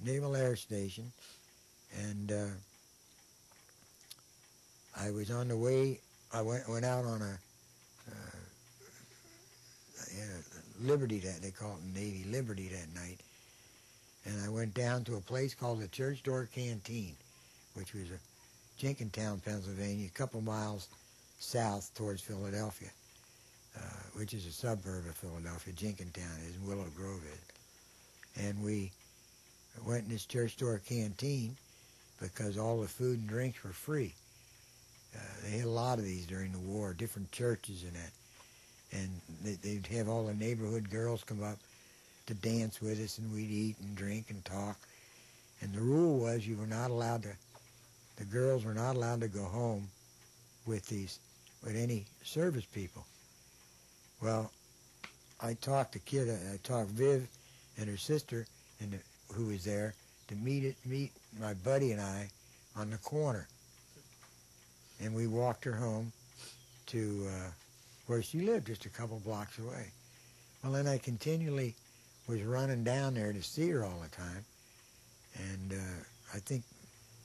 Naval Air Station, and I was on the way. I went out on a Liberty, that they call it in the Navy, Liberty, that night, and I went down to a place called the Church Door Canteen, which was a Jenkintown, Pennsylvania, a couple miles south towards Philadelphia, which is a suburb of Philadelphia. Jenkintown is, Willow Grove is. And we went in this Church Door Canteen because all the food and drinks were free. They had a lot of these during the war, different churches and that. And they'd have all the neighborhood girls come up to dance with us, and we'd eat and drink and talk. And the rule was you were not allowed to, the girls were not allowed to go home with any service people. Well, I talked Viv and her sister, who was there, to meet my buddy and I on the corner. And we walked her home to where she lived, just a couple blocks away. Well, then I continually was running down there to see her all the time. And I think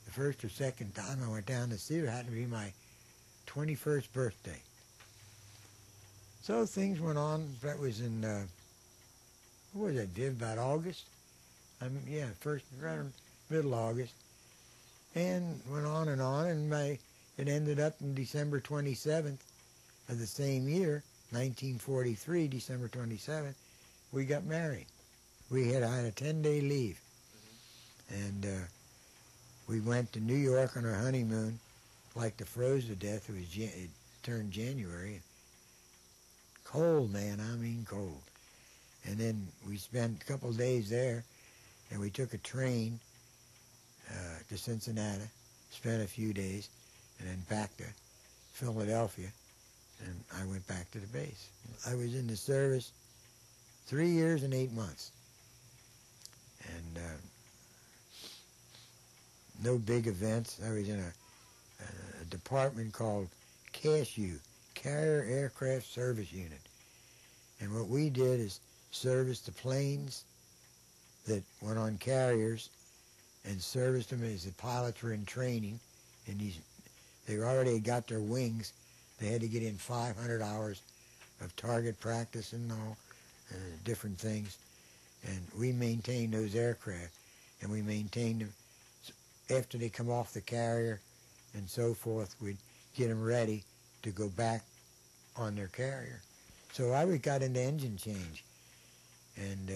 the first or second time I went down to see her happened to be my 21st birthday. So things went on. That was in, what was that, Viv, about August? Yeah, around middle August. And went on, and it ended up in December 27th of the same year, 1943, December 27th, we got married. I had a 10-day leave. And we went to New York on our honeymoon, like the froze to death. It turned January. Cold, man, I mean cold. And then we spent a couple of days there, and we took a train to Cincinnati, spent a few days, and then back to Philadelphia, and I went back to the base. I was in the service 3 years and 8 months. And no big events. I was in a department called CASU, Carrier Aircraft Service Unit. And what we did is service the planes that went on carriers and serviced them as the pilots were in training. And they already got their wings. They had to get in 500 hours of target practice and all, different things. And we maintained those aircraft, and we maintained them after they come off the carrier and so forth. We'd get them ready to go back on their carrier. So I got into engine change, and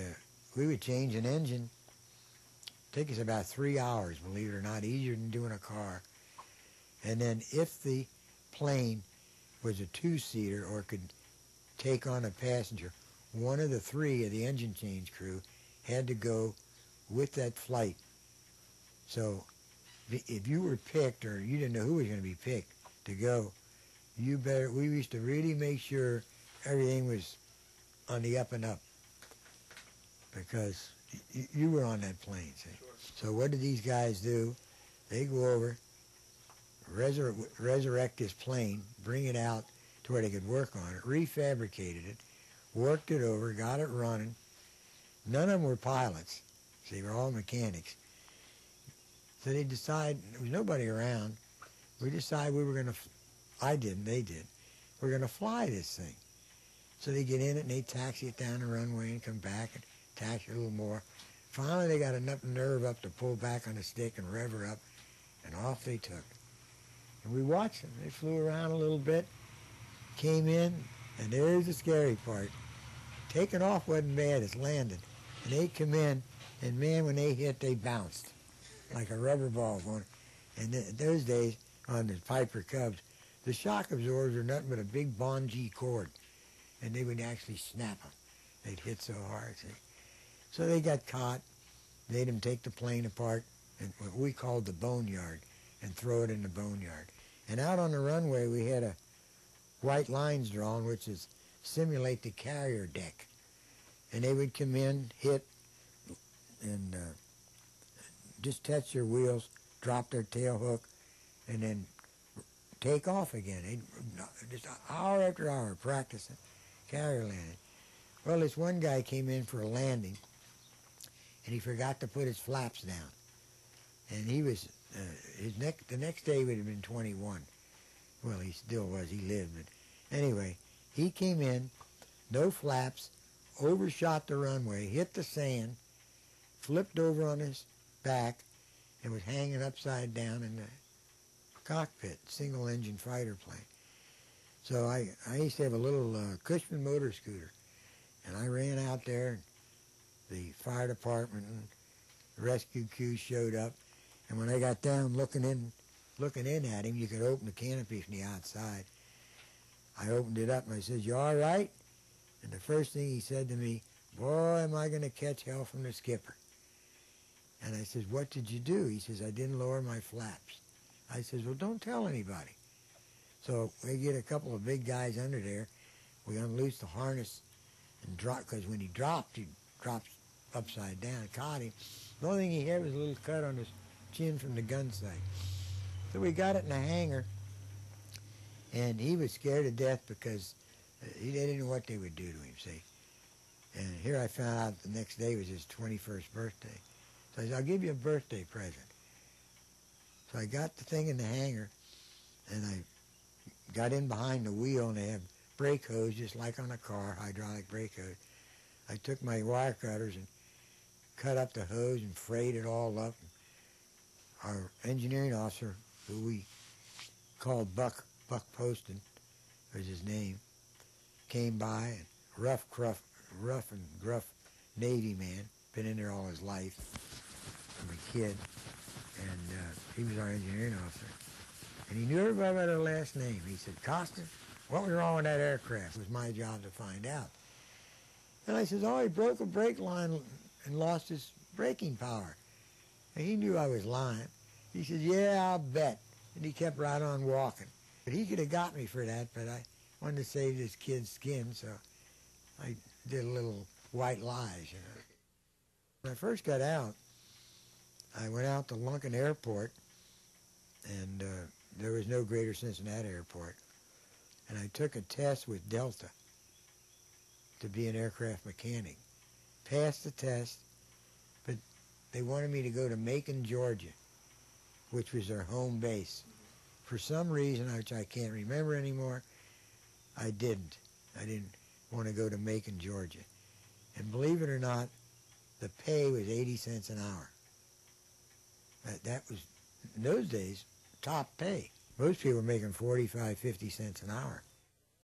we would change an engine. Take us about 3 hours, believe it or not, easier than doing a car. And then if the plane was a two-seater or could take on a passenger, one of the three of the engine change crew had to go with that flight. So if you were picked, or you didn't know who was going to be picked to go, we used to really make sure everything was on the up and up, because you were on that plane, see? Sure. So what did these guys do? They go over, resurrect this plane, bring it out to where they could work on it, refabricated it, worked it over, got it running. None of them were pilots. See, they were all mechanics. So they decided, there was nobody around, we decided we were going to, they did, we're going to fly this thing. So they get in it and they taxi it down the runway and come back and taxi it a little more. Finally they got enough nerve up to pull back on the stick and rev her up, and off they took. And we watched them. They flew around a little bit, came in, and there's the scary part. Taking off wasn't bad, it's landed. And they come in, and man, when they hit, they bounced like a rubber ball going. And those days, on the Piper Cubs, the shock absorbers were nothing but a big bungee cord, and they would actually snap them. They'd hit so hard, see. So they got caught, made them take the plane apart, in what we called the boneyard, and throw it in the boneyard. And out on the runway, we had a white lines drawn, which is simulate the carrier deck. And they would come in, hit, and just touch their wheels, drop their tail hook, and then take off again. They'd just hour after hour practicing carrier landing. Well, this one guy came in for a landing, and he forgot to put his flaps down. And he was, the next day would have been 21. Well, he still was, he lived. But anyway, he came in, no flaps, overshot the runway, hit the sand, flipped over on his back, and was hanging upside down in the cockpit, single-engine fighter plane. So I used to have a little Cushman motor scooter, and I ran out there, and the fire department and rescue crew showed up, and when I got down looking in at him, you could open the canopy from the outside. I opened it up, and I said, "You all right?" And the first thing he said to me, "Boy, am I going to catch hell from the skipper." And I said, "What did you do?" He says, "I didn't lower my flaps." I says, "Well, don't tell anybody." So we get a couple of big guys under there. We unloosed the harness and dropped, because when he dropped upside down, caught him. The only thing he had was a little cut on his chin from the gun sight. So we got it in the hangar, and he was scared to death because they didn't know what they would do to him, see. And here I found out the next day was his 21st birthday. So I said, "I'll give you a birthday present." So I got the thing in the hangar, and I got in behind the wheel, and they have brake hose just like on a car, hydraulic brake hose. I took my wire cutters and cut up the hose and frayed it all up. Our engineering officer, who we called Buck Poston was his name, came by, and rough and gruff Navy man, been in there all his life from a kid, and he was our engineering officer. And he knew everybody by their last name. He said, "Costa, what was wrong with that aircraft?" It was my job to find out. And I says, "Oh, he broke a brake line and lost his braking power." And he knew I was lying. He said, "Yeah, I'll bet." And he kept right on walking. But he could have got me for that, but I wanted to save this kid's skin, so I did a little white lies, you know. When I first got out, I went out to Lunken Airport, and there was no Greater Cincinnati Airport. And I took a test with Delta to be an aircraft mechanic. Passed the test, but they wanted me to go to Macon, Georgia, which was their home base. For some reason, which I can't remember anymore, I didn't. I didn't want to go to Macon, Georgia. And believe it or not, the pay was 80 cents an hour. That was, in those days, top pay. Most people were making 45, 50 cents an hour.